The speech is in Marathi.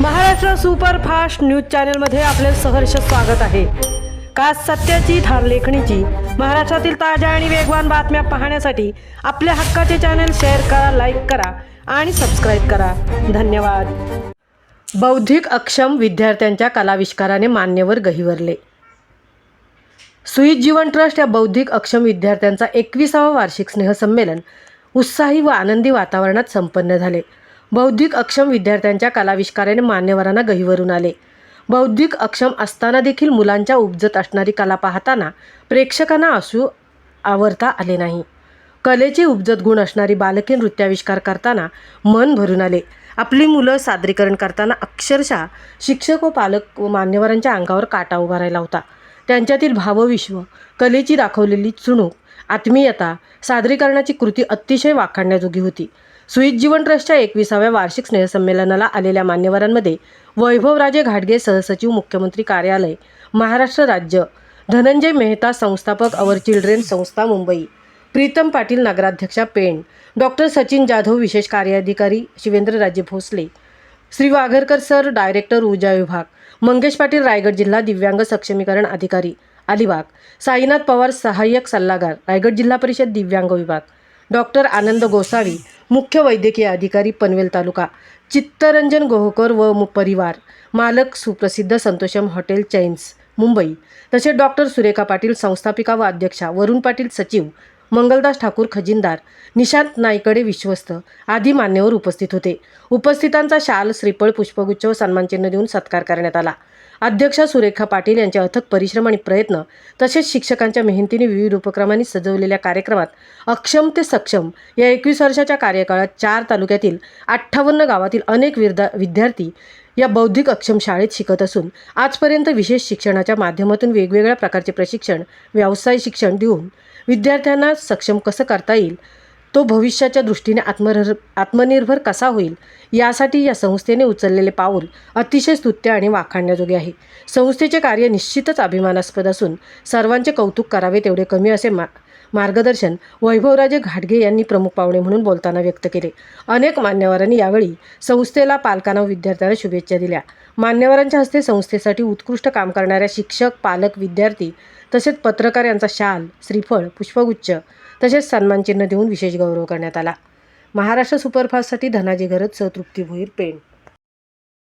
महाराष्ट्र सुपरफास्ट न्यूज चॅनलमध्ये आपले सहर्ष स्वागत आहे। खास सत्याची थार लेखणीची महाराष्ट्रातील ताज्या आणि वेगवान बातम्या पाहण्यासाठी आपल्या हक्काचे चॅनल शेअर करा, लाईक करा आणि सबस्क्राईब करा। धन्यवाद। बौद्धिक अक्षम विद्यार्थ्यांच्या कलाविष्काराने मान्यवर गहिवरले। सुईत जीवन ट्रस्ट या बौद्धिक अक्षम विद्यार्थ्यांचा 21वा वार्षिक स्नेहसंमेलन उत्साही व आनंदी वातावरणात संपन्न झाले। बौद्धिक अक्षम विद्यार्थ्यांच्या कलाविष्काराने मान्यवरांना गहिवरून आले। बौद्धिक अक्षम असताना देखील मुलांच्या उपजत असणारी कला पाहताना प्रेक्षकांना आसू आवरता आले नाही। कलेची उपजत गुण असणारी बालके नृत्याविष्कार करताना मन भरून आले। आपली मुलं सादरीकरण करताना अक्षरशः शिक्षक व पालक व मान्यवरांच्या अंगावर काटा उभा राहिला होता। त्यांच्यातील भावविश्व, कलेची दाखवलेली चुणूक, आत्मीयता, सादरीकरणाची कृती अतिशय वाखाणण्याजोगी होती। सुईत जीवन ट्रस्टच्या 21व्या वार्षिक स्नेहसंमेलनाला आलेल्या मान्यवरांमध्ये वैभवराजे घाटगे, सहसचिव, मुख्यमंत्री कार्यालय, महाराष्ट्र राज्य, धनंजय मेहता, संस्थापक अवर चिल्ड्रेन संस्था मुंबई, प्रीतम पाटील, नगराध्यक्षा पेण, डॉक्टर सचिन जाधव, विशेष कार्याधिकारी शिवेंद्रराजे भोसले, श्री वाघरकर सर, डायरेक्टर ऊर्जा विभाग, मंगेश पाटील, रायगड जिल्हा दिव्यांग सक्षमीकरण अधिकारी अलिबाग, साईनाथ पवार, सहाय्यक सल्लागार, रायगड जिल्हा परिषद दिव्यांग विभाग, डॉक्टर आनंद गोसावी, मुख्य वैद्यकीय अधिकारी पनवेल तालुका, चित्तरंजन गोहकर व परिवार, मालक सुप्रसिद्ध संतोषम हॉटेल चैन्स मुंबई, तसेच डॉक्टर सुरेखा पाटील, संस्थापिका व अध्यक्षा, वरुण पाटील सचिव, मंगलदास ठाकूर खजिनदार, निशांत नाईकडे विश्वस्त आदी मान्यवर उपस्थित होते। उपस्थितांचा शाल, श्रीफळ, पुष्पगुच्छ व सन्मानचिन्ह देऊन सत्कार करण्यात आला। अध्यक्षा सुरेखा पाटील यांच्या अथक परिश्रम आणि प्रयत्न तसेच शिक्षकांच्या मेहनतीने विविध उपक्रमांनी सजवलेल्या कार्यक्रमात अक्षम ते सक्षम या 21 वर्षाच्या कार्यकाळात 4 तालुक्यातील 58 गावातील अनेक विद्यार्थी या बौद्धिक अक्षम शाळेत शिकत असून आजपर्यंत विशेष शिक्षणाच्या माध्यमातून वेगवेगळ्या प्रकारचे प्रशिक्षण, व्यवसाय शिक्षण देऊन विद्यार्थ्यांना सक्षम कसं करता येईल, तो भविष्याच्या दृष्टीने आत्मनिर्भर कसा होईल यासाठी या संस्थेने उचललेले पाऊल अतिशय स्तुत्य आणि वाखाणण्याजोगे आहे। संस्थेचे कार्य निश्चितच अभिमानास्पद असून सर्वांचे कौतुक करावे तेवढे कमी असे मार्गदर्शन वैभवराजे घाटगे यांनी प्रमुख पाहुणे म्हणून बोलताना व्यक्त केले। अनेक मान्यवरांनी यावेळी संस्थेला, पालकांना व विद्यार्थ्यांना शुभेच्छा दिल्या। मान्यवरांच्या हस्ते संस्थेसाठी उत्कृष्ट काम करणाऱ्या शिक्षक, पालक, विद्यार्थी तसेच पत्रकार यांचा शाल, श्रीफळ, पुष्पगुच्छ तसेच सन्मानचिन्ह देऊन विशेष गौरव करण्यात आला। महाराष्ट्र सुपरफास्टसाठी धनाजी घरत, तृप्ती भोईर, पेण।